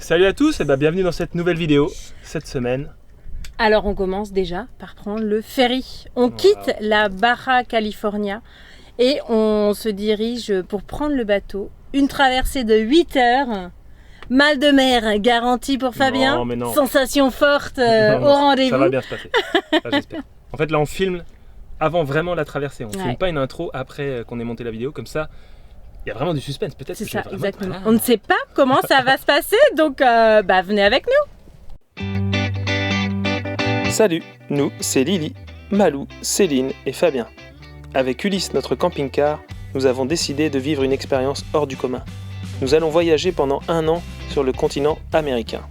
Salut à tous et bienvenue dans cette nouvelle vidéo cette semaine. Alors on commence déjà par prendre le ferry. On quitte la Baja California et on se dirige pour prendre le bateau. Une traversée de 8 heures. Mal de mer garanti pour Fabien. Non, mais non. Sensation forte Non, au rendez-vous. Ça va bien se passer, enfin, j'espère. En fait là on filme avant vraiment la traversée. On filme pas une intro après qu'on ait monté la vidéo. Comme ça, il y a vraiment du suspense. Peut-être C'est que ça, je vais exactement. vraiment... On ne sait pas comment ça va se passer, donc venez avec nous. Salut, nous c'est Lily, Malou, Céline et Fabien. Avec Ulysse, notre camping-car, nous avons décidé de vivre une expérience hors du commun. Nous allons voyager pendant 1 an sur le continent américain.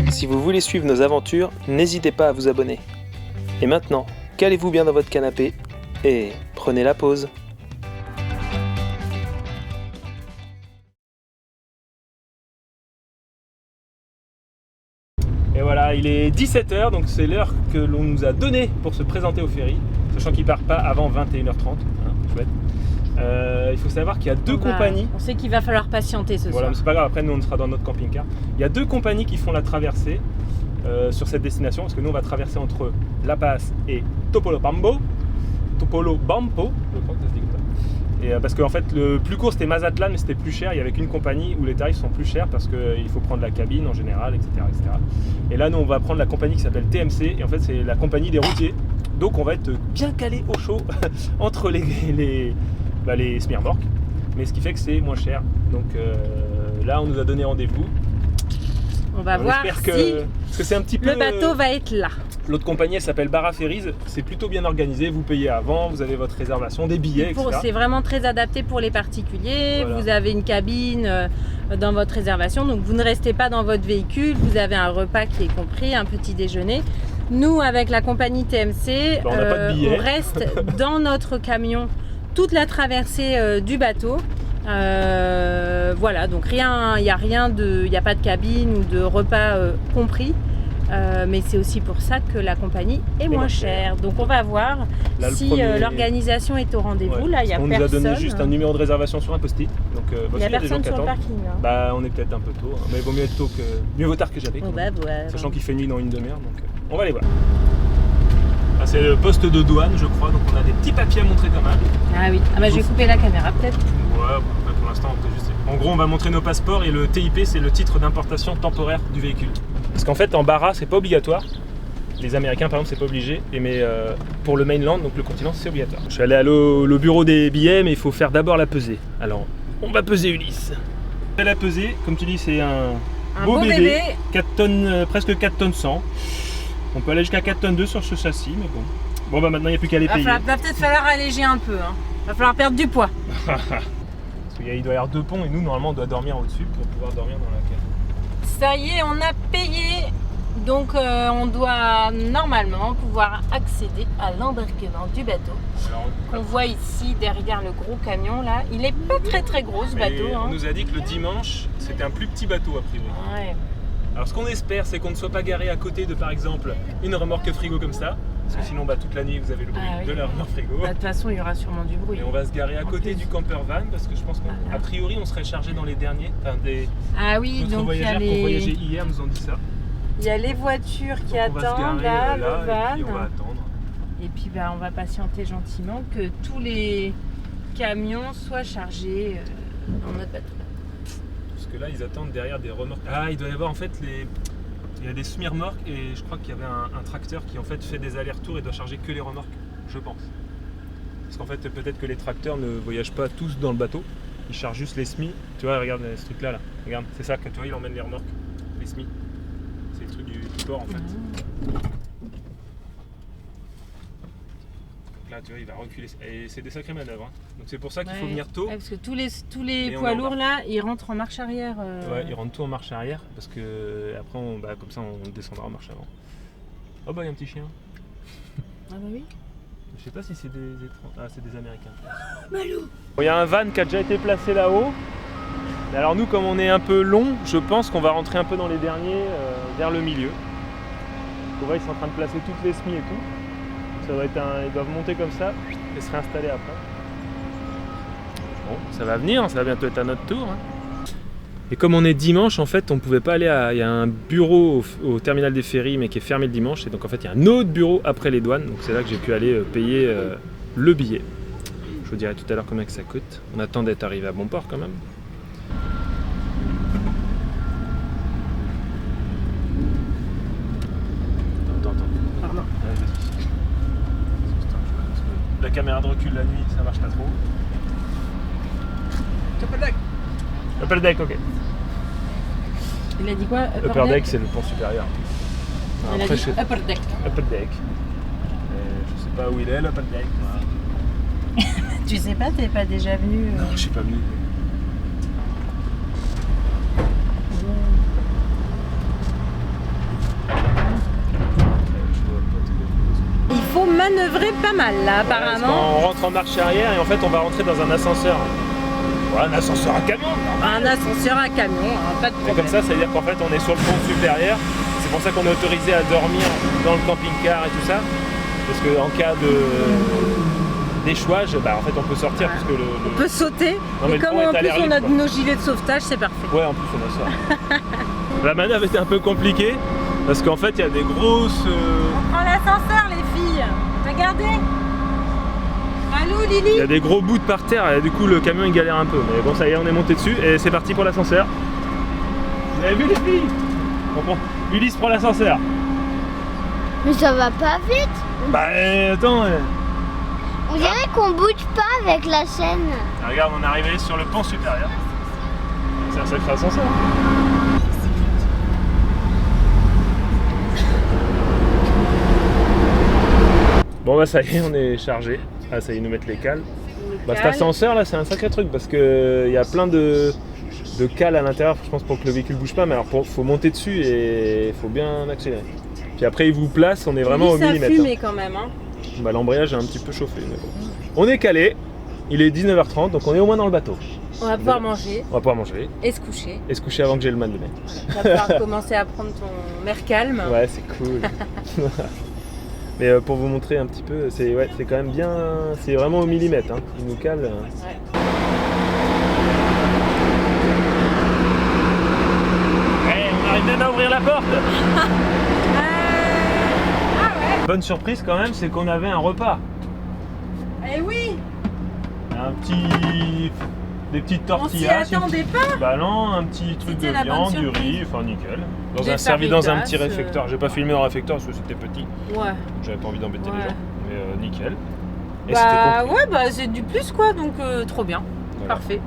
Si vous voulez suivre nos aventures, n'hésitez pas à vous abonner. Et maintenant, calez-vous bien dans votre canapé et prenez la pause. Et voilà, il est 17h, donc c'est l'heure que l'on nous a donnée pour se présenter au ferry, sachant qu'il ne part pas avant 21h30. Hein, chouette. Il faut savoir qu'il y a deux compagnies. On sait qu'il va falloir patienter ce Voilà, soir. mais c'est pas grave, après nous on sera dans notre camping-car. Il y a 2 compagnies qui font la traversée sur cette destination, parce que nous on va traverser entre La Paz et Topolobampo, je crois que ça se dit comme ça. Et parce qu'en fait le plus court c'était Mazatlan, mais c'était plus cher, il y avait qu'une compagnie où les tarifs sont plus chers parce qu'il faut prendre la cabine en général, etc., etc. Et là nous on va prendre la compagnie qui s'appelle TMC, et en fait c'est la compagnie des routiers, donc on va être bien calé au chaud entre les smirmorques, mais ce qui fait que c'est moins cher. Donc là on nous a donné rendez-vous. On va voir espère si parce que c'est un petit peu, le bateau va être là. L'autre compagnie elle s'appelle Barra Ferries, c'est plutôt bien organisé, vous payez avant, vous avez votre réservation, des billets, etc. C'est vraiment très adapté pour les particuliers. Voilà. Vous avez une cabine dans votre réservation, donc vous ne restez pas dans votre véhicule, vous avez un repas qui est compris, un petit déjeuner. Nous, avec la compagnie TMC, on n'a pas de billets. on reste dans notre camion toute la traversée du bateau. Voilà, donc il n'y a pas de cabine ou de repas compris. Mais c'est aussi pour ça que la compagnie est moins chère. Donc on va voir là, si l'organisation est au rendez-vous. Là, il n'y a personne. On nous a donné juste un numéro de réservation sur un post-it. Donc, il n'y a personne sur le parking. Hein. On est peut-être un peu tôt, hein. Mais il vaut mieux être tôt que mieux vaut tard que jamais. Sachant qu'il fait nuit dans une demi-heure, donc on va aller voir. Ah, c'est le poste de douane, je crois. Donc on a des petits papiers à montrer quand même. Ah oui. Je vais couper la caméra peut-être. Ouais, pour l'instant on peut juste. En gros, on va montrer nos passeports et le TIP, c'est le titre d'importation temporaire du véhicule. Parce qu'en fait, en Barra, c'est pas obligatoire. Les Américains, par exemple, c'est pas obligé. Mais pour le mainland, donc le continent, c'est obligatoire. Je suis allé au bureau des billets, mais il faut faire d'abord la pesée. Alors, on va peser Ulysse. La pesée, comme tu dis, c'est un beau bébé. 4 tonnes, presque 4 tonnes 100. On peut aller jusqu'à 4 tonnes 2 sur ce châssis, mais bon. Bon, maintenant, il n'y a plus qu'à les payer. Va peut-être falloir alléger un peu. Hein. Va falloir perdre du poids. Parce qu'il doit y avoir 2 ponts et nous, normalement, on doit dormir au-dessus pour pouvoir dormir dans la cave. Ça y est, on a payé, donc on doit normalement pouvoir accéder à l'embarquement du bateau. On voit ici derrière le gros camion là. Il est pas très gros ce bateau. On nous a dit que le dimanche c'était un plus petit bateau a priori. Ouais. Alors ce qu'on espère c'est qu'on ne soit pas garé à côté de par exemple une remorque frigo comme ça. Parce que sinon toute la nuit vous avez le bruit de la remorque frigo. De toute façon il y aura sûrement du bruit. Et on va se garer à côté du camper van parce que je pense qu'a priori on serait chargé dans les derniers. Enfin des donc voyageurs qui ont voyagé hier nous ont dit ça. Il y a les voitures qui attendent là, le van. Et puis on va attendre. Et puis on va patienter gentiment que tous les camions soient chargés dans notre bateau. Parce que là ils attendent derrière des remorques. Ah il doit y avoir en fait il y a des semi-remorques et je crois qu'il y avait un tracteur qui en fait des allers-retours et doit charger que les remorques, je pense. Parce qu'en fait peut-être que les tracteurs ne voyagent pas tous dans le bateau, ils chargent juste les semis. Tu vois, regarde ce truc là, regarde, c'est ça que tu vois, il emmène les remorques, les semis. C'est le truc du port en fait. Donc là tu vois il va reculer et c'est des sacrées manœuvres. Hein. Donc c'est pour ça qu'il faut venir tôt. Parce que tous les poids lourds là, ils rentrent en marche arrière. Ouais, ils rentrent tout en marche arrière parce que après comme ça on descendra en marche avant. Oh il y a un petit chien. Ah bah oui. Je sais pas si c'est des étrangers. Ah c'est des Américains. Malou. Il y a un van qui a déjà été placé là-haut. Et alors nous comme on est un peu long, je pense qu'on va rentrer un peu dans les derniers vers le milieu. On voit ils sont en train de placer toutes les semis et tout. Ça va être ils doivent monter comme ça et se réinstaller après. Bon, ça va venir, ça va bientôt être à notre tour. Hein. Et comme on est dimanche, en fait, on pouvait pas aller il y a un bureau au terminal des ferries, mais qui est fermé le dimanche. Et donc, en fait, il y a un autre bureau après les douanes. Donc, c'est là que j'ai pu aller payer le billet. Je vous dirai tout à l'heure combien que ça coûte. On attend d'être arrivé à bon port quand même. Attends. Pardon. Ouais, la caméra de recul la nuit, ça marche pas trop. Upper deck, ok. Il a dit quoi? Upper deck, c'est le pont supérieur. Il a dit upper deck. Upper deck. Je sais pas où il est, l'upper deck. Tu sais pas, t'es pas déjà venu Non, je suis pas venu. Il faut manœuvrer pas mal là, apparemment. On rentre en marche arrière et en fait, on va rentrer dans un ascenseur. Voilà, un ascenseur à camion. Un ascenseur à camion, hein, pas de Et problème. comme ça veut dire qu'en fait, on est sur le pont supérieur. C'est pour ça qu'on est autorisé à dormir dans le camping-car et tout ça. Parce qu'en cas d'échouage, en fait, on peut sortir. Parce que on peut sauter. Non, mais et comme en plus on a nos gilets de sauvetage, c'est parfait. Ouais, en plus on a ça. La manœuvre était un peu compliquée. Parce qu'en fait, il y a des grosses... On prend l'ascenseur, les filles. Regardez. Allô, Lily. Il y a des gros bouts par terre et du coup le camion il galère un peu. Mais bon, ça y est, on est monté dessus et c'est parti pour l'ascenseur. Vous avez vu les filles? Bon, Ulysse prend l'ascenseur. Mais ça va pas vite. Bah attends. On dirait qu'on bouge pas avec la chaîne. Regarde, on est arrivé sur le pont supérieur. C'est un sacré ascenseur. Bon bah ça y est, on est chargé. Ah ça y est, ils nous mettent les cales. Bah, cet ascenseur là c'est un sacré truc parce que il y a plein de cales à l'intérieur, je pense, pour que le véhicule bouge pas, mais alors faut monter dessus et il faut bien accélérer. Puis après il vous place, on est vraiment au millimètre. Ça fume quand même. Hein. Bah, l'embrayage est un petit peu chauffé, mais bon. On est calé, il est 19h30, donc on est au moins dans le bateau. On va pouvoir manger. On va pouvoir manger. Et se coucher. Et se coucher avant que j'ai le mal de mer. Tu vas pouvoir commencer à prendre ton air calme. Ouais, c'est cool. Mais pour vous montrer un petit peu, c'est quand même bien, c'est vraiment au millimètre, hein. Il nous cale. Ouais. Hey, on arrive même à ouvrir la porte. Ah ouais. Bonne surprise quand même, c'est qu'on avait un repas. Eh oui. Des petites On s'y tortillas. attendait pas. Bah non, un petit truc de C'était la bonne viande, du surprise. riz, enfin nickel. Des Servi dans un fajitas, petit réfectoire. J'ai pas filmé dans le réfectoire parce que c'était petit. Ouais. J'avais pas envie d'embêter les Ouais. gens. Mais nickel. Et Bah c'était compris. ouais, bah c'est du plus quoi, donc trop bien. Voilà. Parfait.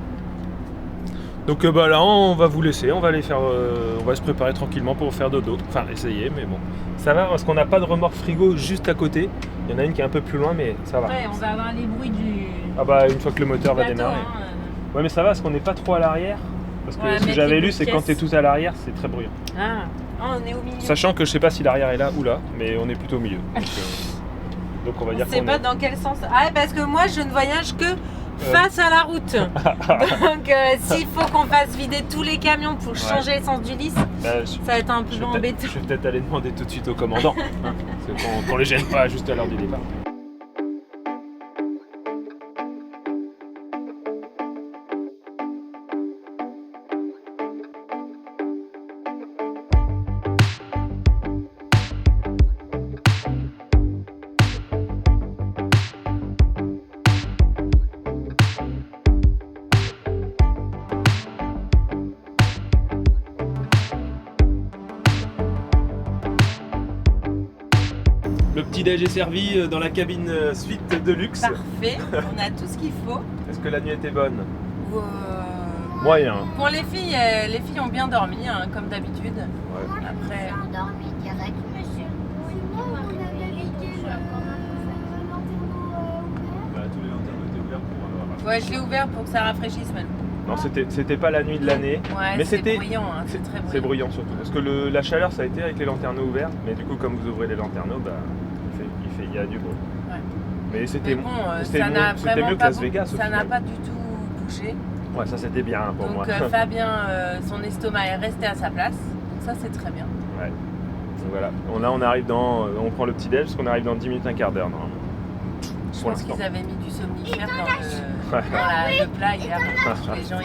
Donc bah là on va vous laisser, on va aller faire, on va se préparer tranquillement pour faire dodo. Enfin essayer, mais bon. Ça va parce qu'on n'a pas de remorque frigo juste à côté. Il y en a une qui est un peu plus loin, mais ça va. Ouais, on va avoir les bruits du Ah bah une fois que le moteur va plateau, démarrer. hein. Ouais mais ça va parce qu'on n'est pas trop à l'arrière. Parce que Ouais, ce que mettre j'avais les lu bouts de c'est quand caisse. t'es tout à l'arrière, c'est très bruyant. Ah, on est au milieu. Sachant que je sais pas si l'arrière est là ou là, mais on est plutôt au milieu. Donc on va dire On sait qu'on pas est... dans quel sens. Ah, parce que moi je ne voyage que face à la route. Donc s'il faut qu'on fasse vider tous les camions pour changer l'essence d'Ulysse, Bah, ça va être un peu embêtant. je vais peut-être aller demander tout de suite au commandant. Hein, parce qu'on les gêne pas juste à l'heure du départ. Le petit-déj est servi dans la cabine suite de luxe. Parfait, on a tout ce qu'il faut. Est-ce que la nuit était bonne? Euh, Moyen. Pour les filles ont bien dormi, hein, comme d'habitude. Ouais. Après, Endormi direct, monsieur. Bah, tous les lanternes étaient ouverts pour... ouais, je l'ai ouvert pour que ça rafraîchisse même. Non, c'était pas la nuit de l'année. Ouais, Mais c'est c'était... bruyant, hein, c'est très bruyant. C'est bruyant surtout. Parce que la chaleur, ça a été avec les lanterneaux ouverts. Mais du coup, comme vous ouvrez les lanterneaux, bah, il y a du bruit. Ouais. Mais c'était Mais bon, c'était ça n'a mieux vraiment que pas Las Vegas. au ça n'a final. pas du tout bougé. Ouais, ça c'était bien pour Donc moi. Fabien, son estomac est resté à sa place. Donc ça c'est très bien. Ouais. Donc voilà, on arrive on prend le petit déj parce qu'on arrive dans 10 minutes, un quart d'heure normalement. Je Pour pense l'instant. qu'ils avaient mis du somnifère dans le plat hier. Les gens,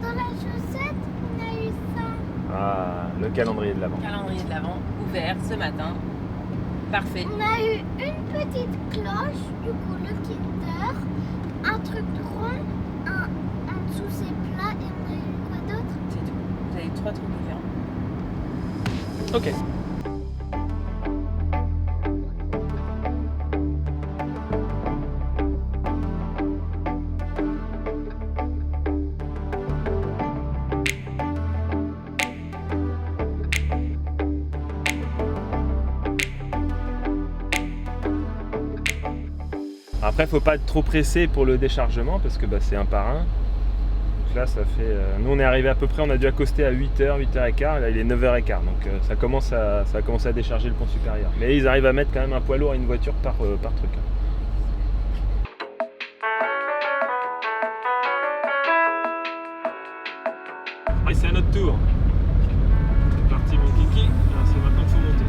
Dans la chaussette, on a eu ça. Ah, le calendrier de l'Avent. calendrier de l'Avent ouvert ce matin. Parfait. On a eu une petite cloche, du coup le Kinder, un truc rond, en dessous c'est plat et on a eu quoi d'autre? C'est tout. Vous avez 3 trucs différents. Ok. Après, faut pas être trop pressé pour le déchargement parce que c'est un par un. Donc là, ça fait. Nous, on est arrivé à peu près, on a dû accoster à 8h, 8h15. Là, il est 9h15. Donc ça commence à décharger le pont supérieur. Mais ils arrivent à mettre quand même un poids lourd à une voiture par truc. Et c'est à notre tour. C'est parti, mon kiki. Alors, c'est maintenant qu'il faut monter.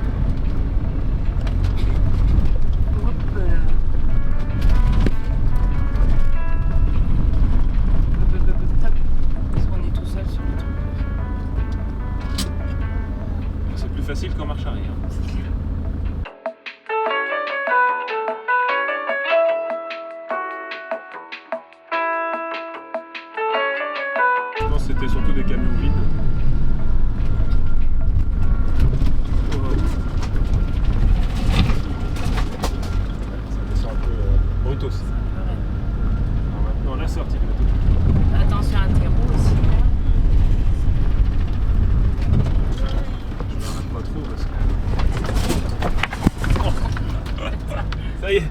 Hop là. Hop. Parce qu'on est tout seul sur le truc. C'est plus facile qu'en marche arrière. Je pense que c'était surtout des camions vides. Wow. Ça descend un peu brut aussi. Alors maintenant la sortie du bateau. Attention à un terreau aussi. Je m'arrête pas trop parce que. Ça y est.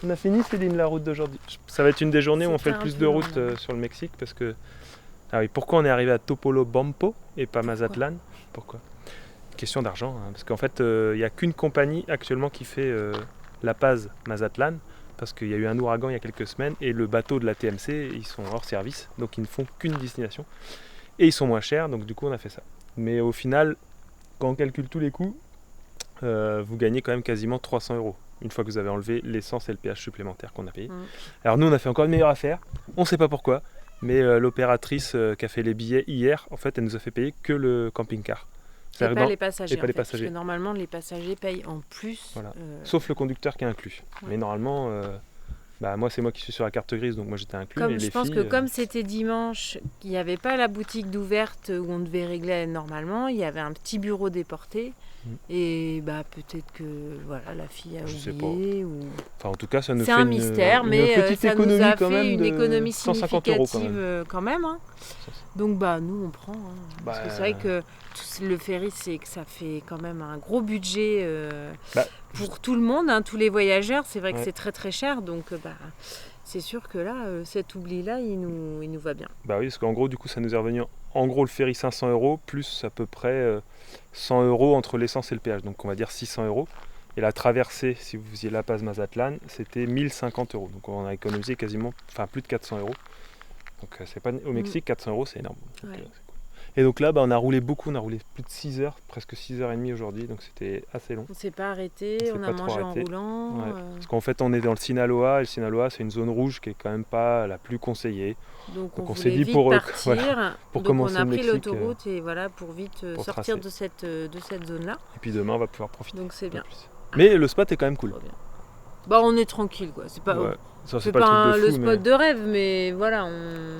On a fini, Céline, la route d'aujourd'hui. Ça va être une des journées où on fait le C'était plus un de peu route long. sur le Mexique parce que. Ah oui, pourquoi on est arrivé à Topolobampo et pas Mazatlan? Pourquoi? Question d'argent, hein, parce qu'en fait, il n'y a qu'une compagnie actuellement qui fait La Paz Mazatlan parce qu'il y a eu un ouragan il y a quelques semaines et le bateau de la TMC, ils sont hors service, donc ils ne font qu'une destination et ils sont moins chers, donc du coup on a fait ça. Mais au final, quand on calcule tous les coûts, vous gagnez quand même quasiment 300 € une fois que vous avez enlevé l'essence et le péage supplémentaire qu'on a payé. Alors nous on a fait encore une meilleure affaire, on ne sait pas pourquoi, mais l'opératrice qui a fait les billets hier, en fait elle nous a fait payer que le camping-car. Et C'est-à-dire pas dans- les passagers. et pas en les fait, passagers. Parce que normalement, les passagers payent en plus. Voilà. Sauf le conducteur qui est inclus. Ouais. Mais normalement, moi c'est moi qui suis sur la carte grise, donc moi j'étais inclus. Comme mais je les pense filles, que comme c'était dimanche, qu'il n'y avait pas la boutique d'ouverte où on devait régler normalement, il y avait un petit bureau déporté. Et peut-être que voilà, la fille a Je sais oublié. Ou... Enfin en tout cas ça nous C'est fait un mystère, une mais petite ça nous économie a quand fait même une de économie 150 € significative quand même. Hein. Donc nous on prend. Hein. Parce que c'est vrai que le ferry, c'est que ça fait quand même un gros budget pour tout le monde, hein, tous les voyageurs. C'est vrai que c'est très très cher, donc c'est sûr que là, cet oubli-là, il nous va bien. Bah oui, parce qu'en gros du coup ça nous est revenu en gros le ferry 500 € plus à peu près 100 € entre l'essence et le péage, donc on va dire 600 €. Et la traversée, si vous faisiez La Paz Mazatlan, c'était 1050 €. Donc on a économisé quasiment, plus de 400 €. Donc c'est pas au Mexique, 400 € c'est énorme. Donc, c'est cool. Et donc là, on a roulé beaucoup, on a roulé plus de 6 heures, presque 6h30 aujourd'hui, donc c'était assez long. On ne s'est pas arrêté, on a pas trop mangé en arrêté. roulant. Ouais. Parce qu'en fait, on est dans le Sinaloa, et le Sinaloa, c'est une zone rouge qui est quand même pas la plus conseillée. Donc on s'est voulait dit vite pour partir. pour donc commencer on a le pris Mexique, l'autoroute et voilà pour vite pour sortir tracer. de cette zone-là. Et puis demain, on va pouvoir profiter. Donc c'est un peu bien. plus. Mais le spot est quand même cool. Trop bien. On est tranquille quoi. C'est pas, Ouais. Ça, c'est pas le pas truc de le fou, spot mais... de rêve, mais voilà,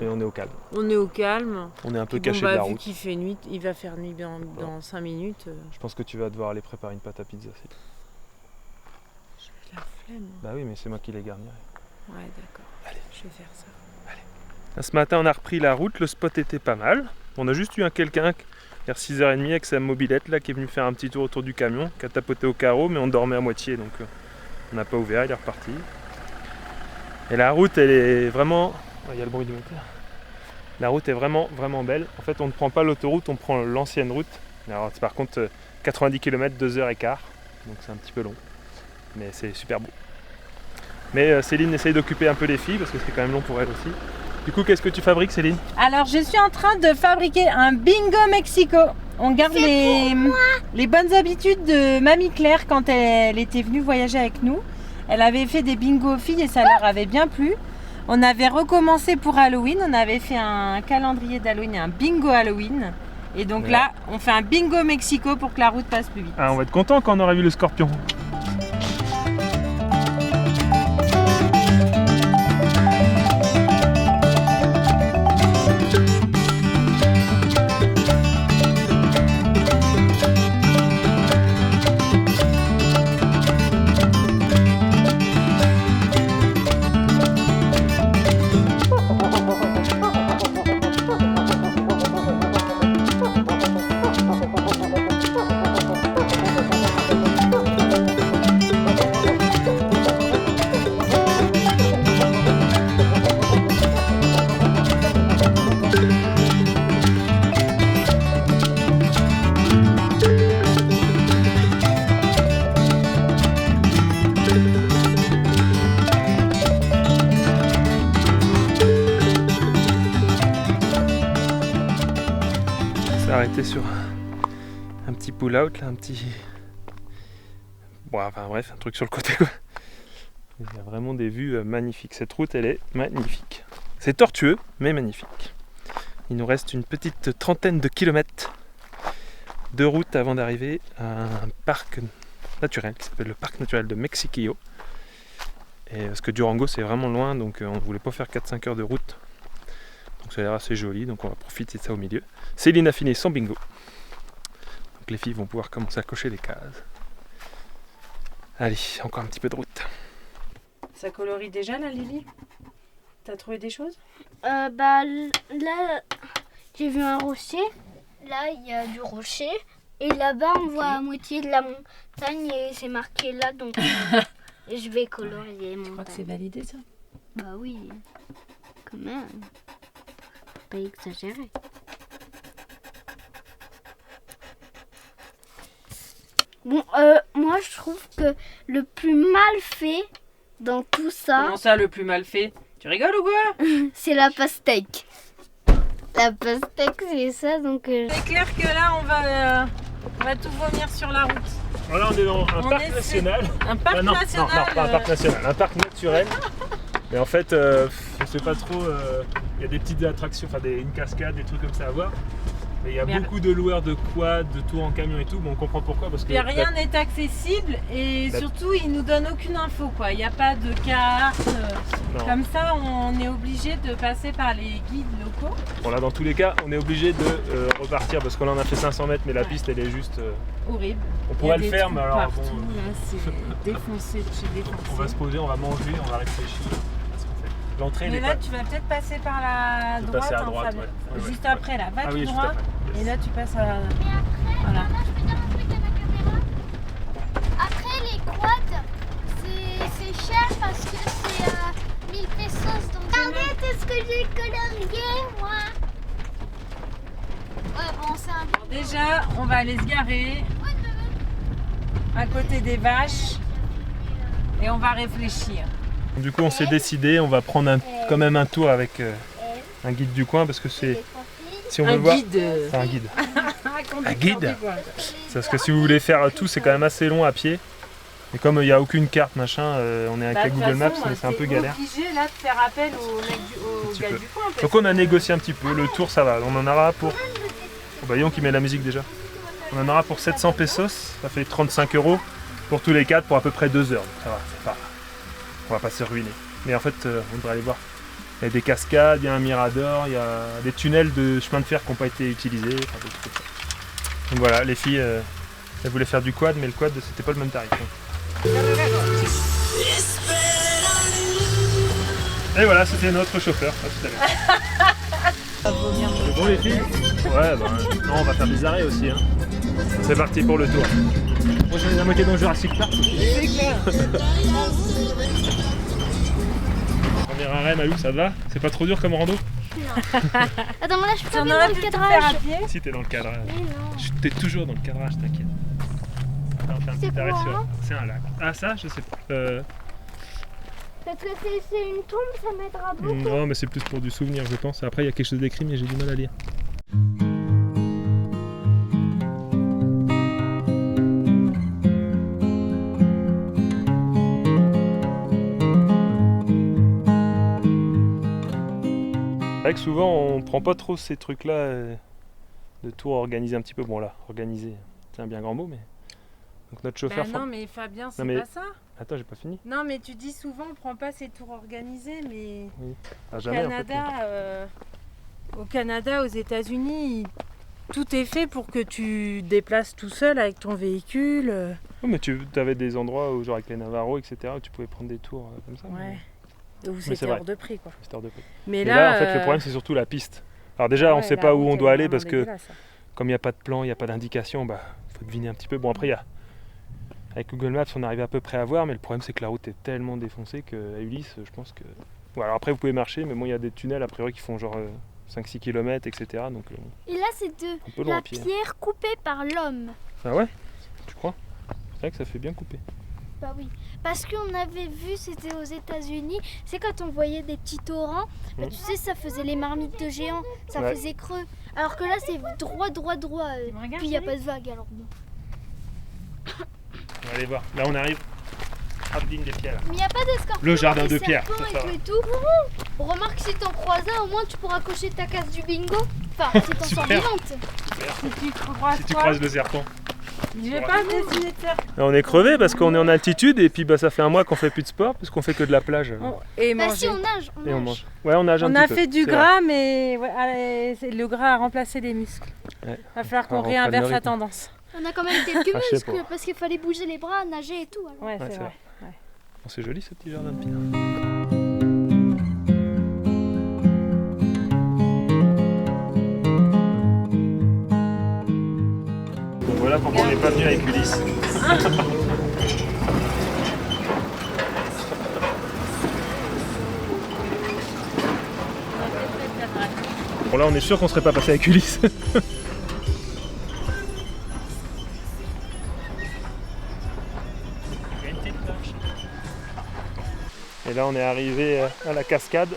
mais on est au calme. on est au calme. On est un peu Puis caché de la vu route. qu'il fait nuit, il va faire nuit dans 5 minutes. Je pense que tu vas devoir aller préparer une pâte à pizza. J'ai la flemme. Bah oui, mais c'est moi qui les garnirai. Ouais, d'accord. Allez. Je vais faire ça. Ce matin, on a repris la route, le spot était pas mal. On a juste eu quelqu'un vers 6h30 avec sa mobilette là, qui est venu faire un petit tour autour du camion, qui a tapoté au carreau, mais on dormait à moitié, donc on n'a pas ouvert, il est reparti. Et la route, elle est vraiment... Il y a le bruit du moteur. La route est vraiment, vraiment belle. En fait, on ne prend pas l'autoroute, on prend l'ancienne route. Alors, par contre, 90 km, 2h15. Donc c'est un petit peu long. Mais c'est super beau. Mais Céline essaye d'occuper un peu les filles parce que c'est quand même long pour elle aussi. Du coup, qu'est-ce que tu fabriques, Céline? Alors, je suis en train de fabriquer un bingo Mexico. On garde les bonnes habitudes de Mamie Claire quand elle était venue voyager avec nous. Elle avait fait des bingos aux filles et ça leur avait bien plu. On avait recommencé pour Halloween. On avait fait un calendrier d'Halloween et un bingo Halloween. Et donc là, on fait un bingo Mexico pour que la route passe plus vite. Ah, on va être content quand on aura vu le scorpion. Arrêté sur un petit pull-out, là, un petit... Bon, enfin bref, un truc sur le côté quoi. Il y a vraiment des vues magnifiques. Cette route, elle est magnifique. C'est tortueux, mais magnifique. Il nous reste une petite trentaine de kilomètres de route avant d'arriver à un parc naturel qui s'appelle le parc naturel de Mexiquillo. Et parce que Durango, c'est vraiment loin, donc on ne voulait pas faire 4-5 heures de route. Donc ça a l'air assez joli, donc on va profiter de ça au milieu. Céline a fini son bingo. Donc les filles vont pouvoir commencer à cocher les cases. Allez, encore un petit peu de route. Ça colorie déjà là, Lily? T'as trouvé des choses? Bah là, j'ai vu un rocher. Là, il y a du rocher. Et là-bas, on voit la moitié de la montagne et c'est marqué là. Donc, je vais colorier mon. Je crois que c'est validé ça. Bah oui, quand même. Faut pas exagérer. Bon, moi je trouve que le plus mal fait dans tout ça, Comment ça, le plus mal fait? Tu rigoles ou quoi? c'est la pastèque. La pastèque, c'est ça, donc... C'est clair que là, on va tout vomir sur la route. Voilà, on est dans un parc national. Un parc non, national. non, pas un parc national, un parc naturel. Mais en fait, je sais pas trop, il y a des petites attractions, enfin une cascade, des trucs comme ça à voir. Mais il y a beaucoup de loueurs de quad, de tours en camion et tout. Bon, on comprend pourquoi. Parce que rien n'est accessible et surtout, ils nous donnent aucune info, quoi. Il n'y a pas de carte. Comme ça, on est obligé de passer par les guides locaux. Bon, là, dans tous les cas, on est obligé de repartir parce qu'on en a fait 500 mètres, mais la piste, elle est juste... horrible. On pourrait le faire, mais alors partout, bon... là, c'est défoncé de chez défoncé. On va se poser, on va manger, on va réfléchir. L'entrée, mais là, tu vas peut-être passer par la droite, passer à droite, ouais. Juste après, là. Va tout oui, droit. Et là, tu passes à... Voilà. Après, les quads, c'est cher parce que c'est 1000 pesos. Donc regardez tout ce que j'ai colorié, moi. Ouais, bon, c'est un Bon, déjà, on va aller se garer à côté des vaches et on va réfléchir. Du coup, on s'est décidé, on va prendre quand même un tour avec un guide du coin parce que c'est... Si on veut voir... C'est un guide. Un guide. Parce que si vous voulez faire tout, c'est quand même assez long à pied. Et comme il n'y a aucune carte, machin, on est avec Google Maps, mais c'est un peu galère. On est obligé là de faire appel au gars du coin. Donc on a négocié un petit peu, le tour ça va, on en aura pour... Oh bah Yon qui met la musique déjà. On en aura pour 700 pesos, ça fait 35 € pour tous les 4 pour à peu près 2 heures. Donc ça va, c'est pas... On va pas se ruiner. Mais en fait, on devrait aller voir. Il y a des cascades, il y a un mirador, il y a des tunnels de chemin de fer qui n'ont pas été utilisés. Enfin, des trucs comme ça. Donc voilà, les filles, elles voulaient faire du quad, mais le quad, c'était pas le même tarif. Et voilà, c'était notre chauffeur. À tout à l'heure. C'est bon les filles? Ouais, bah non, on va faire des arrêts aussi. Hein. C'est parti pour le tour. Moi j'en ai la moitié dans Jurassic Park. C'est clair. Premier arrêt, Malou, ça te va? C'est pas trop dur comme rando? Non. Attends, moi là je suis pas bien dans le Faire à cadrage. pied. Si t'es dans le cadrage. Mais non. T'es toujours dans le cadrage, t'inquiète. on fait un C'est petit arrêt quoi, sur. hein? C'est un lac. Ah, ça, je sais pas. Parce que c'est une tombe, ça m'aidera beaucoup. Non, mais c'est plus pour du souvenir, je pense. Après, il y a quelque chose d'écrit, mais j'ai du mal à lire. C'est vrai que souvent on prend pas trop ces trucs-là de tout organiser un petit peu. Bon là, organiser, c'est un bien grand mot, mais. Donc notre chauffeur. Non mais Fabien, c'est mais- pas ça. Attends, j'ai pas fini. Non mais tu dis souvent on prend pas ces tours organisés, mais Ah, jamais, en fait. au Canada, aux États-Unis, tout est fait pour que tu te déplaces tout seul avec ton véhicule. Oh, mais tu avais des endroits où, genre avec les Navarros, etc., où tu pouvais prendre des tours comme ça. Ouais. mais Où c'est c'était vrai. hors de prix quoi. c'était hors de prix. Mais Et là, en fait, le euh, problème, c'est surtout la piste. Alors déjà, on ouais, sait la pas où route, on elle doit est aller vraiment parce que dégueulasse, hein. comme il n'y a pas de plan, il n'y a pas d'indication, bah faut deviner un petit peu. Bon, après, il y a avec Google Maps, on arrive à peu près à voir, mais le problème, c'est que la route est tellement défoncée qu'à Ulysse, je pense que. Bon, alors après, vous pouvez marcher, mais bon, il y a des tunnels a priori qui font genre 5-6 km, etc. Donc Et là, c'est un peu long la à pied. pierre coupée par l'homme. Ah ouais? Tu crois? C'est vrai que ça fait bien couper. Bah oui. Parce qu'on avait vu, c'était aux États-Unis, c'est quand on voyait des petits torrents, bah, tu sais, ça faisait les marmites de géants, ça Ouais. faisait creux. Alors que là, c'est droit. Tu me regardes, Puis il n'y a chérie pas de vague, alors bon. On va aller voir. Là, on arrive. Jardin des pierres. Mais il n'y a pas d'escarpement. Le jardin des de pierre, serpents c'est ça. et tout. Remarque, si t'en croises un, au moins tu pourras cocher ta case du bingo. Enfin, si t'en sors Super. vivante. Si tu croises Si tu quoi, croises le serpent. je vais pas dessiner de faire. Là, on est crevé parce qu'on est en altitude et puis bah, ça fait un mois qu'on fait plus de sport parce qu'on fait que de la plage. Et Bah manger. si on nage, Et on mange. Ouais, on nage un On petit a peu. fait du c'est vrai. gras, mais ouais, allez, le gras a remplacé les muscles. Ouais. Va falloir qu'on On reprenne le réinverse la rythme. tendance. On a quand même quelques Ah, je sais muscles pas. parce qu'il fallait bouger les bras, nager et tout. Alors. Ouais, Ouais, c'est c'est vrai. Bon, c'est joli ce petit jardin de pierre. Bon, voilà pourquoi on n'est pas venu avec Ulysse. Bon là on est sûr qu'on serait pas passé avec Ulysse. Et là on est arrivé à la cascade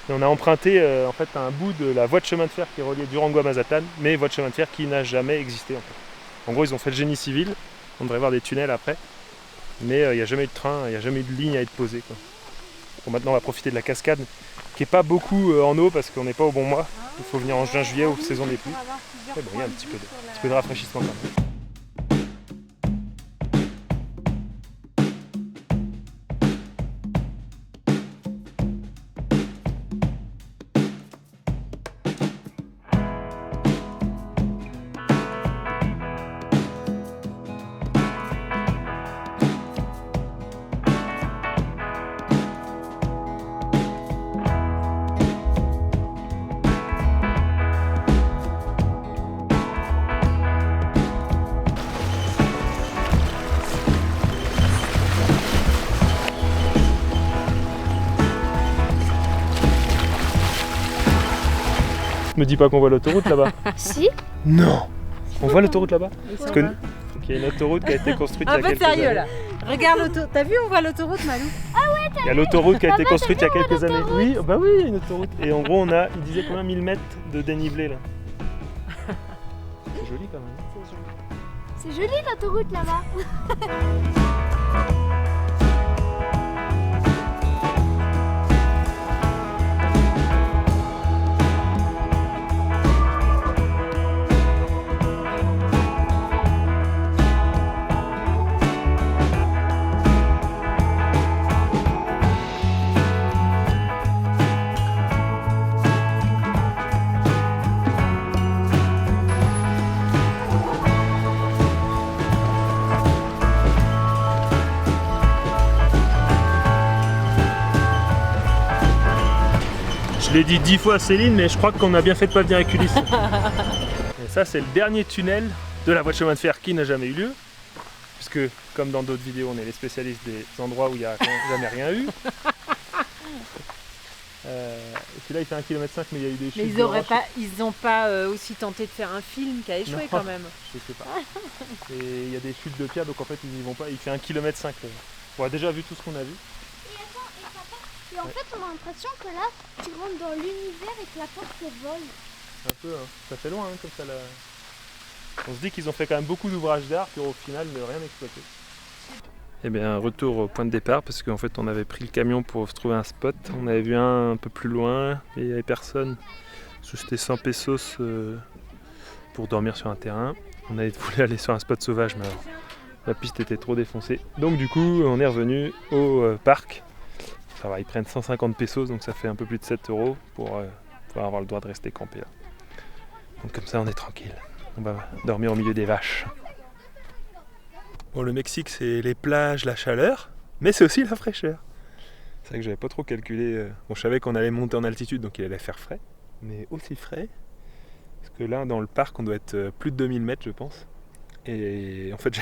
et on a emprunté en fait un bout de la voie de chemin de fer qui est reliée Durango à Mazatlan, mais voie de chemin de fer qui n'a jamais existé en fait. En gros ils ont fait le génie civil, on devrait voir des tunnels après, mais il n'y a jamais eu de train, il n'y a jamais eu de ligne à être posée quoi. Bon, maintenant on va profiter de la cascade qui est pas beaucoup en eau parce qu'on n'est pas au bon mois, il faut venir en juin juillet ou saison des pluies. Mais bon, il y a un petit peu de rafraîchissement quand même. Me dis pas qu'on voit l'autoroute là-bas. Si. Non. On voit l'autoroute là-bas. Parce Ouais. que donc, il y a une autoroute qui a été construite il y Un a peu quelques sérieux années. là. Regarde l'autoroute. T'as vu, on voit l'autoroute, Malou? Il y a l'autoroute qui a été Papa, construite il y a t'as vu, quelques on voit années. Oui, bah oui, il y a une autoroute. Et en gros, on a, il disait combien 1000 mètres de dénivelé là. C'est joli quand même. C'est joli l'autoroute là-bas. Je l'ai dit 10 fois à Céline, mais je crois qu'on a bien fait de pas venir avec Ulysse. Et ça, c'est le dernier tunnel de la voie de chemin de fer qui n'a jamais eu lieu. Puisque, comme dans d'autres vidéos, on est les spécialistes des endroits où il n'y a jamais rien eu. Celui-là il fait 1,5 km mais il y a eu des chutes. Mais ils n'ont pas aussi tenté de faire un film qui a échoué quand même. Je sais pas. Et il y a des chutes de pierre, donc en fait ils n'y vont pas. Il fait 1,5 km. On a déjà vu tout ce qu'on a vu. Et en fait, on a l'impression que là, tu rentres dans l'univers et que la porte se vole. Un peu, hein. Ça fait loin comme ça là. On se dit qu'ils ont fait quand même beaucoup d'ouvrages d'art pour au final ne rien exploiter. Eh bien, retour au point de départ parce qu'en fait on avait pris le camion pour se trouver un spot. On avait vu un peu plus loin et il n'y avait personne. C'était 100 pesos pour dormir sur un terrain. On voulu aller sur un spot sauvage mais alors, la piste était trop défoncée. Donc du coup on est revenu au parc. Ça va, ils prennent 150 pesos donc ça fait un peu plus de 7 € pour avoir le droit de rester campé là. Donc comme ça on est tranquille. On va dormir au milieu des vaches. Bon, le Mexique, c'est les plages, la chaleur, mais c'est aussi la fraîcheur. C'est vrai que j'avais pas trop calculé. Bon, je savais qu'on allait monter en altitude, donc il allait faire frais, mais aussi frais. Parce que là, dans le parc, on doit être plus de 2000 mètres, je pense. Et en fait,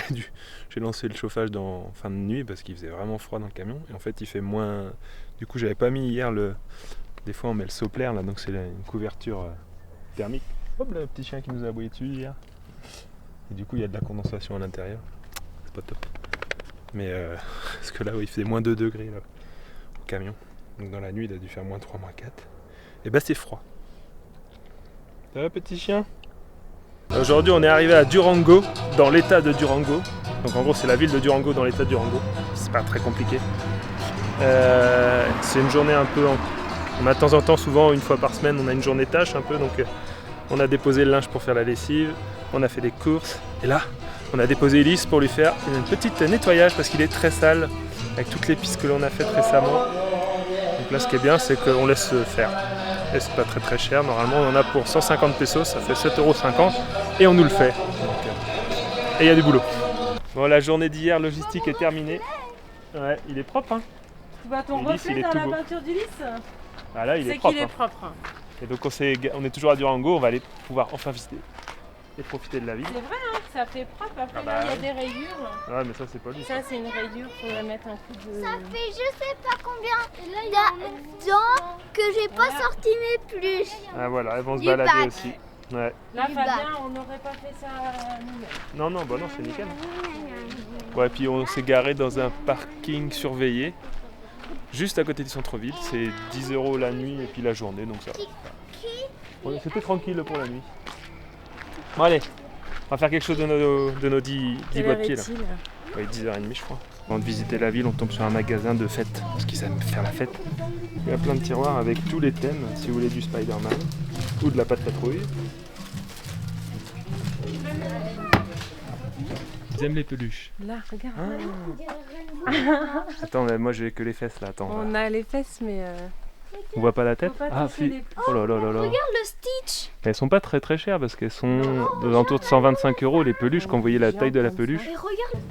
j'ai lancé le chauffage en fin de nuit parce qu'il faisait vraiment froid dans le camion. Et en fait, il fait moins. Du coup, j'avais pas mis hier le. Des fois, on met le soplaire là, donc c'est une couverture thermique. Hop, le petit chien qui nous a aboyé dessus hier. Et du coup, il y a de la condensation à l'intérieur. Pas top. Mais parce que là où il faisait moins 2 degrés là, au camion. Donc dans la nuit il a dû faire moins 3, moins 4. Et bah c'est froid. Ça va petit chien? Aujourd'hui on est arrivé à Durango, dans l'état de Durango. Donc en gros c'est la ville de Durango dans l'état de Durango. C'est pas très compliqué. C'est une journée un peu... On a de temps en temps, souvent une fois par semaine, on a une journée tâche un peu. Donc on a déposé le linge pour faire la lessive. On a fait des courses. Et là... On a déposé Elise pour lui faire une petite nettoyage parce qu'il est très sale avec toutes les pistes que l'on a faites récemment. Donc là ce qui est bien c'est qu'on laisse faire. Et c'est pas très très cher, normalement on en a pour 150 pesos, ça fait 7,50 € et on nous le fait. Et il y a du boulot. Bon, la journée d'hier logistique est terminée. Ouais, il est propre hein. Tu vois ton Ulysse, reflet dans la peinture d'Ulysse? Ah là il est C'est propre. qu'il est propre. Et donc on est toujours à Durango, on va aller pouvoir enfin visiter et profiter de la ville. C'est vrai hein, ça fait propre, après là il y a des rayures. Ouais mais ça c'est pas lui. Ça c'est une rayure, faudrait mettre un coup de... Ça fait je sais pas combien d'ans que j'ai pas sorti mes pluches. Ah voilà, elles vont se Du balader bac. aussi. Ouais. Là Du Fabien, bac. on n'aurait pas fait ça nous-mêmes. Non, bah non, c'est nickel. Ouais, puis on s'est garé dans un parking surveillé, juste à côté du centre-ville. C'est 10 € la nuit et puis la journée, donc ça va. Ouais, c'était tranquille pour la nuit. Bon allez, on va faire quelque chose de nos 10 doigts de pied là. Ouais, 10h30 je crois. Avant de visiter la ville, on tombe sur un magasin de fêtes, parce qu'ils aiment faire la fête. Il y a plein de tiroirs avec tous les thèmes, si vous voulez du Spider-Man ou de la Patte Patrouille. Ils aiment les peluches. Là, regarde. Attends, mais moi j'ai que les fesses là, attends. On a les fesses mais... On voit pas la tête? Faut pas Ah toucher si. les- Oh là là là là. Regarde le Stitch. Elles sont pas très très chères parce qu'elles sont aux alentours de 125 € les peluches, quand vous voyez la taille de la peluche. Et regarde.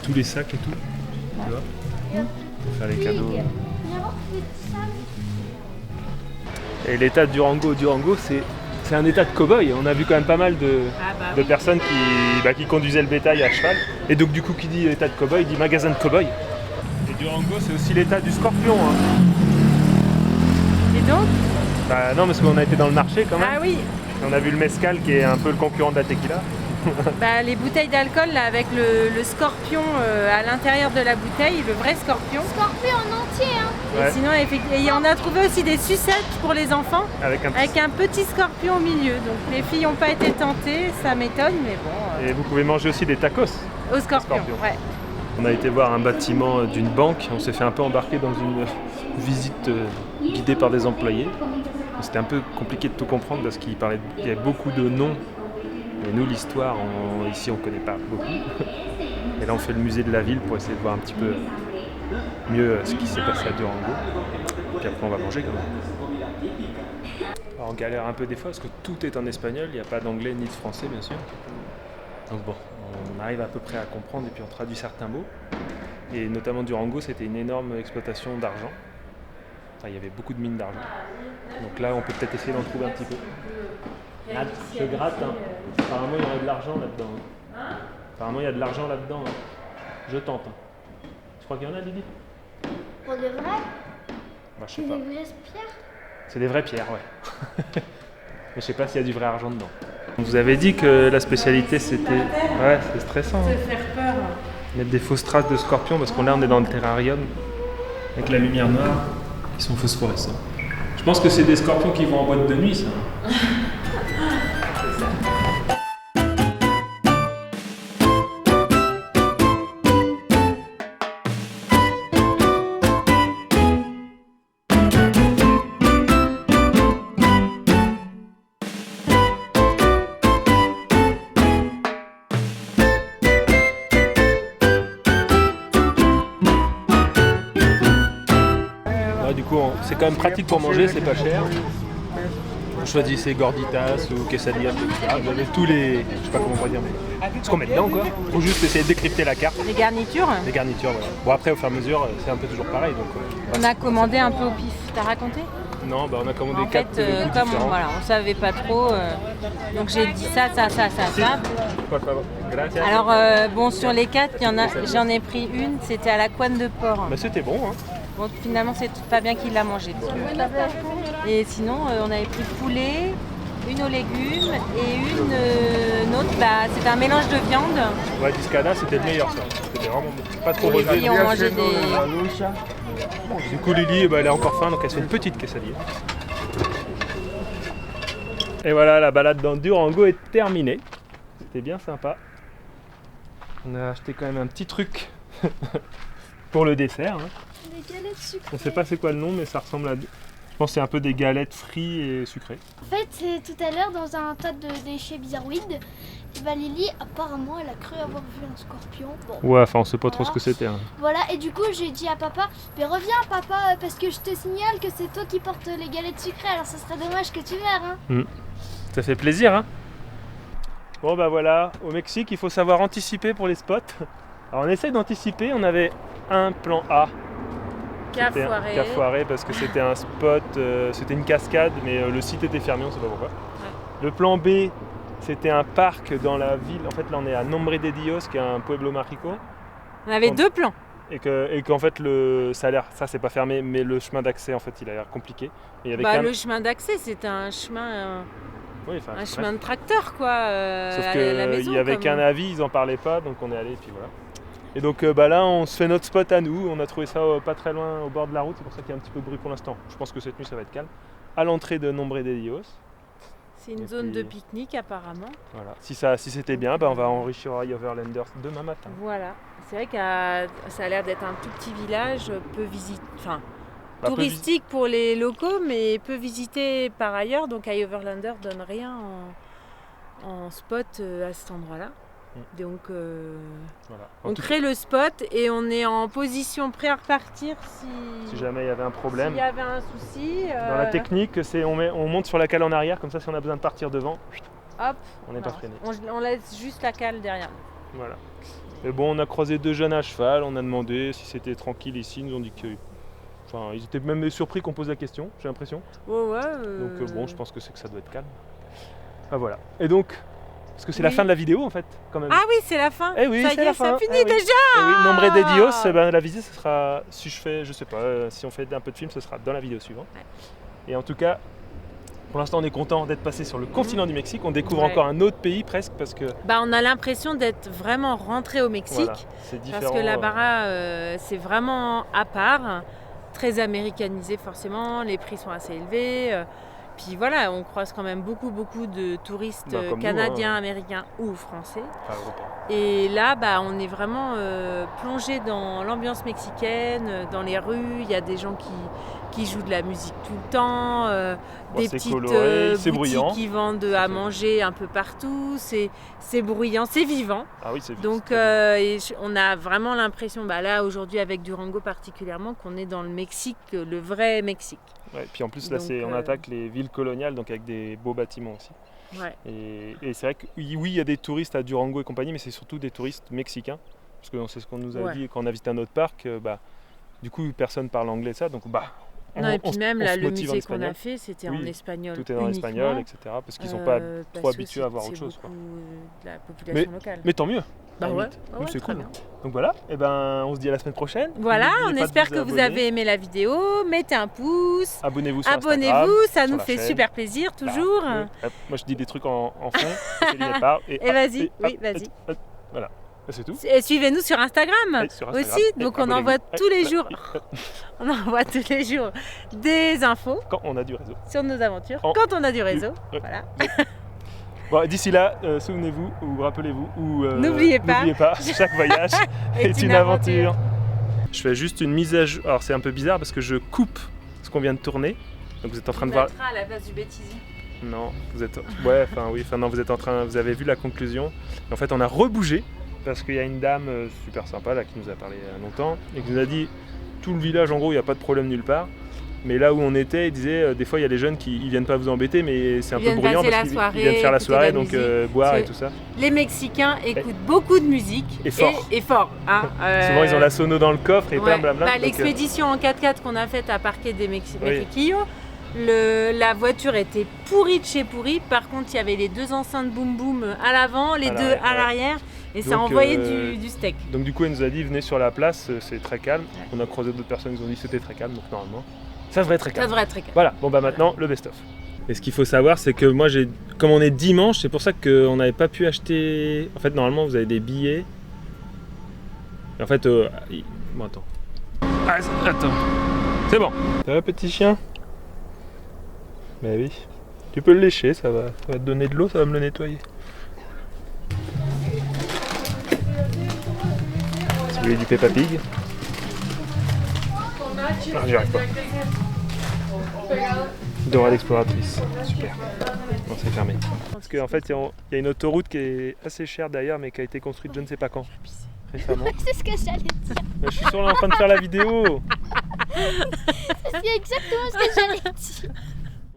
Tous les sacs et tout. Tu vois? Pour faire les cadeaux. Et l'état de Durango, c'est un état de cow-boy. On a vu quand même pas mal de personnes qui conduisaient le bétail à cheval. Et donc du coup qui dit état de cow-boy, dit magasin de cow-boy. Et Durango c'est aussi l'état du scorpion. Hein. Et donc? Bah non parce qu'on a été dans le marché quand même. Ah oui. On a vu le mezcal qui est un peu le concurrent de la tequila. Bah, les bouteilles d'alcool là avec le scorpion à l'intérieur de la bouteille, le vrai scorpion. Scorpion en entier, hein. Ouais. Et sinon, et on a trouvé aussi des sucettes pour les enfants Avec un avec un petit scorpion au milieu. Donc les filles n'ont pas été tentées, ça m'étonne, mais bon. Et vous pouvez manger aussi des tacos. Au scorpion, Scorpion. ouais. On a été voir un bâtiment d'une banque, on s'est fait un peu embarquer dans une visite guidée par des employés. C'était un peu compliqué de tout comprendre parce qu'il y avait beaucoup de noms. Et nous, l'histoire, ici, on ne connaît pas beaucoup. Et là, on fait le musée de la ville pour essayer de voir un petit peu mieux ce qui s'est passé à Durango. Et puis après, on va manger quand même. Alors, on galère un peu des fois parce que tout est en espagnol, il n'y a pas d'anglais ni de français, bien sûr. Donc bon, on arrive à peu près à comprendre et puis on traduit certains mots. Et notamment Durango, c'était une énorme exploitation d'argent. Enfin, il y avait beaucoup de mines d'argent. Donc là, on peut peut-être essayer d'en trouver un petit peu. Ah, je gratte, hein. Apparemment il y aurait de l'argent là-dedans. Hein. Apparemment il y a de l'argent là-dedans. Hein. Je tente. Hein. Tu crois qu'il y en a, Lily? Pour de vrai? Bah, je sais C'est pas. des vraies pierres. C'est des vraies pierres, ouais. Mais je sais pas s'il y a du vrai argent dedans. Vous avez dit que la spécialité c'était... Ouais, c'est stressant. Te Hein. faire peur. Mettre des fausses traces de scorpions parce qu'on là on est dans le terrarium avec la lumière noire, ils sont phosphorescents. Je pense que c'est des scorpions qui vont en boîte de nuit, ça. Du coup, c'est quand même pratique pour manger, c'est pas cher. Vous choisissez gorditas ou quesadillas, etc. Vous avez tous les... Je sais pas comment on va dire, mais... ce qu'on met dedans, quoi. Faut juste essayer de décrypter la carte. Les garnitures. Les garnitures, voilà. Bon, après, au fur et à mesure, c'est un peu toujours pareil, donc... On a commandé un peu au pif. T'as raconté? Non, bah on a commandé En fait, 4 comme différents. on savait pas trop, donc j'ai dit ça. Por favor. Gracias. Alors bon, sur les 4, j'en ai pris une, c'était à la couenne de porc. Bah, c'était bon, hein. Bon, finalement, c'est Fabien qui l'a mangé. Et sinon, on avait pris poulet, une aux légumes et une autre, c'était un mélange de viande. Ouais, Discada, c'était le meilleur, ça. C'était vraiment bon. Pas trop Et les relevé. filles ont mangé des... Du coup, Lily, bah, elle a encore faim, donc elle se fait une petite quesadilla. Et voilà, la balade dans Durango est terminée. C'était bien sympa. On a acheté quand même un petit truc pour le dessert. Hein. Des galettes sucrées. On sait pas c'est quoi le nom, mais ça ressemble à... Je pense que c'est un peu des galettes frites et sucrées. En fait, tout à l'heure, dans un tas de déchets bizarroïdes, Lily, apparemment, elle a cru avoir vu un scorpion. Bon, Ouais, enfin, on sait pas trop ce que c'était. Hein. voilà, et du coup, j'ai dit à papa, mais reviens, papa, parce que je te signale que c'est toi qui portes les galettes sucrées, alors ce serait dommage que tu meurs. Hein. Ça fait plaisir, hein. Bon, bah voilà, au Mexique, il faut savoir anticiper pour les spots. Alors, on essaye d'anticiper, on avait un plan A. Qui a foiré parce que c'était un spot, c'était une cascade, mais le site était fermé, on ne sait pas pourquoi. Ouais. Le plan B, c'était un parc dans la ville. En fait, là, on est à Nombre de Dios, qui est un pueblo mágico. On avait 2 plans. Et qu'en fait, ça c'est pas fermé, mais le chemin d'accès, en fait, il a l'air compliqué. Et il y avait Le chemin d'accès, c'était un chemin, oui, chemin de tracteur, quoi. Sauf qu'il n'y avait qu'un avis, ils en parlaient pas, donc on est allé, et puis voilà. Et donc là, on se fait notre spot à nous. On a trouvé ça pas très loin au bord de la route. C'est pour ça qu'il y a un petit peu de bruit pour l'instant. Je pense que cette nuit, ça va être calme. À l'entrée de Nombre de Dios. C'est une zone de pique-nique, apparemment. Voilà. Si c'était bien, on va enrichir Overlanders demain matin. Voilà. C'est vrai que ça a l'air d'être un tout petit village, touristique pour les locaux, mais peu visité par ailleurs. Donc Overlander donne rien en spot à cet endroit-là. Donc voilà. on crée le spot et on est en position prêt à repartir si jamais il y avait un problème. S'il y avait un souci. Dans la technique, on monte sur la cale en arrière, comme ça si on a besoin de partir devant, hop, on n'est pas freiné. On laisse juste la cale derrière. Voilà. Mais bon, on a croisé 2 jeunes à cheval, on a demandé si c'était tranquille ici, ils nous ont dit que... Enfin, ils étaient même surpris qu'on pose la question, j'ai l'impression. Ouais. Donc bon, je pense que ça doit être calme. Ah voilà. Et donc... Parce que c'est la fin de la vidéo en fait, quand même. Ah oui, c'est la fin. Eh oui, ça y est, ça finit déjà. Eh oui, Nombre de Dios, la visite, ce sera, je sais pas, si on fait un peu de film, ce sera dans la vidéo suivante. Ouais. Et en tout cas, pour l'instant, on est content d'être passé sur le continent du Mexique. On découvre encore un autre pays presque parce que... on a l'impression d'être vraiment rentré au Mexique. Voilà, c'est différent. Parce que la Barra, c'est vraiment à part, très américanisé forcément, les prix sont assez élevés. Puis voilà, on croise quand même beaucoup de touristes canadiens, américains ou français. Et là, on est vraiment plongé dans l'ambiance mexicaine, dans les rues. Il y a des gens qui jouent de la musique tout le temps, des petites boutiques qui vendent à manger un peu partout. C'est bruyant, c'est vivant. Ah oui, c'est vivant. Donc on a vraiment l'impression, là aujourd'hui avec Durango particulièrement, qu'on est dans le Mexique, le vrai Mexique. Ouais, puis en plus là, on attaque les villes coloniales, donc avec des beaux bâtiments aussi. Ouais. Et c'est vrai que oui, il y a des touristes à Durango et compagnie, mais c'est surtout des touristes mexicains, parce que c'est ce qu'on nous a dit quand on a visité un autre parc. Du coup, personne parle anglais, ça, donc et puis même là, le musée qu'on a fait, c'était en espagnol. Tout est en espagnol, etc. Parce qu'ils sont pas trop habitués à voir autre chose. De la population locale. Mais tant mieux. Bah ouais, Nous, c'est très cool. bien. Donc voilà, et ben on se dit à la semaine prochaine. Voilà, on N'oubliez pas de espère que vous abonner. avez aimé la vidéo. Mettez un pouce. Abonnez-vous sur Instagram, Abonnez-vous, ça sur nous la fait chaîne. super plaisir, Là, toujours. hop, moi je dis des trucs en fond, Céline elle parle, Et vas-y, hop, oui, vas-y. hop, voilà, c'est tout. Et suivez-nous sur Instagram, Allez, sur Instagram. aussi. Et Donc on abonnez-vous. envoie tous les Ouais, jours, ouais. on envoie tous les jours des infos Quand on a du réseau. sur nos aventures En- quand on a du réseau. Ouais. Voilà. Bon, d'ici là, souvenez-vous ou rappelez-vous ou N'oubliez pas. chaque voyage Est est une aventure. Je fais juste une mise à jour. Alors c'est un peu bizarre parce que je coupe ce qu'on vient de tourner. Donc vous êtes en train de voir. à la place du bêtisier. Non, vous êtes. Ouais, enfin oui, enfin non, vous êtes en train. Vous avez vu la conclusion. Et en fait, on a rebougé parce qu'il y a une dame super sympa là qui nous a parlé il y a longtemps et qui nous a dit tout le village en gros, il n'y a pas de problème nulle part. Mais là où on était, il disait des fois il y a des jeunes qui ils viennent pas vous embêter, mais c'est un Ils peu viennent bruyant passer parce la qu'ils soirée, viennent faire la écouter soirée, de la donc musique. boire et C'est- tout ça. Les Mexicains écoutent beaucoup de musique Et fort. Et fort, hein. Souvent ils ont la sono dans le coffre et Ouais. blablabla. Bah, donc, l'expédition en 4x4 qu'on a faite à Parque des Oui. Mexiquillos, la voiture était pourrie de chez pourrie. Par contre, il y avait les deux enceintes boom boom à l'avant, les À deux l'arrière, à ouais. l'arrière, et ça Donc, envoyait du steak. Donc du coup elle nous a dit venez sur la place, c'est très calme. On a croisé d'autres personnes qui nous ont dit que c'était très calme, donc normalement ça devrait être très Ça calme. devrait être très calme. Voilà, bon bah maintenant le best-of. Et ce qu'il faut savoir c'est que moi comme on est dimanche, c'est pour ça qu'on n'avait pas pu acheter. En fait normalement vous avez des billets. Et en fait, bon attends. Ah, attends. C'est bon. Ça va petit chien? Bah oui. Tu peux le lécher, ça va te donner de l'eau, ça va me le nettoyer. Si vous voulez du Peppa Pig. Ah, j'y arrive pas. Dora l'exploratrice. Super. Non, c'est fermé. Parce qu'en fait, il y a une autoroute qui est assez chère d'ailleurs, mais qui a été construite je ne sais pas quand. Récemment. C'est ce que j'allais dire. Je suis sur là en train de faire la vidéo. C'est exactement ce que j'allais dire.